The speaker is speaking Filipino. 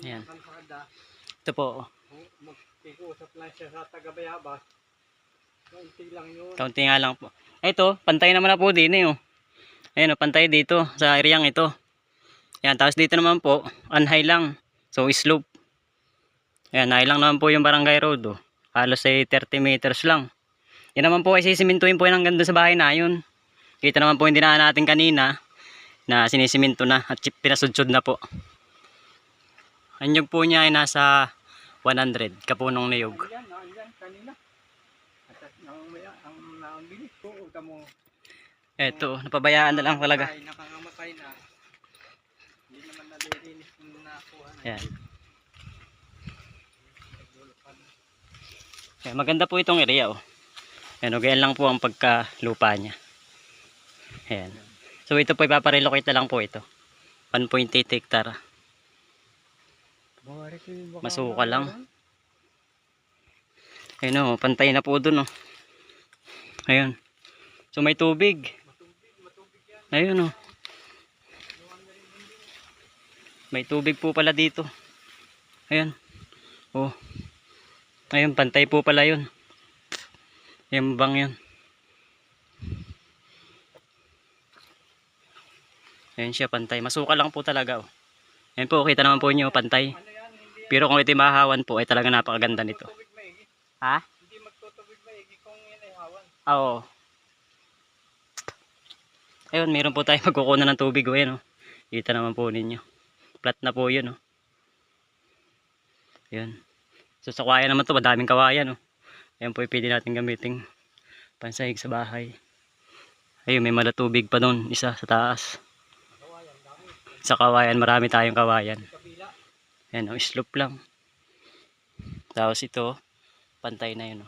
Ayan. Ito po. Mag-usap lang siya sa taga-Bayabas. Kaunti lang yun. Kaunti nga lang po. Ito, pantay naman na po din eh. Oh. Ayan, pantay dito sa areang ito. Ayan, tapos dito naman po, unhigh lang. So, slope. Ayan, high lang naman po yung barangay road. Oh. Halos ay 30 meters lang. Yan naman po ay sisimintuin po yung hanggang doon sa bahay na yun. Kita naman po yung dinaan natin kanina na sinisiminto na at pinasudsod na po. Ang nyug po niya ay nasa 100 kapunong niyog. Ayan, kanina. At ang bilis ko, mo. Eto, napabayaan na lang talaga. Nakangamatay na. Hindi naman nalilinis na nakuha na. Ayan. Ayan, maganda po itong area. Oh. Ayan, okay lang po ang pagkalupa niya. Ayan. So ito po ipaparelocate na lang po ito. 1.8 hectare. Masuka lang. Ayun o, pantay na po dun o. Ayun. So may tubig. Ayun o. May tubig po pala dito. Ayun. Oh. Ayun, pantay po pala yun. Yung bang yun. Ayun siya, pantay. Masuka lang po talaga o. Ayun po, kita naman po nyo, pantay. Pero kung ito mahawan po, ay talaga napakaganda nito. Ha? Hindi magtutubig maigi kung inahawan. Oo. Ayun, meron po tayo magkukunan ng tubig. O yan o. Kita naman po ninyo. Flat na po yun o. Ayun. So sa kawayan naman to, madaming kawayan o. Ayun po, pwede natin gamitin pansahig sa bahay. Ayun, may malatubig pa doon. Isa sa taas. Sa kawayan, marami tayong kawayan. Ayan o, slope lang. Tapos ito, pantay na yun o.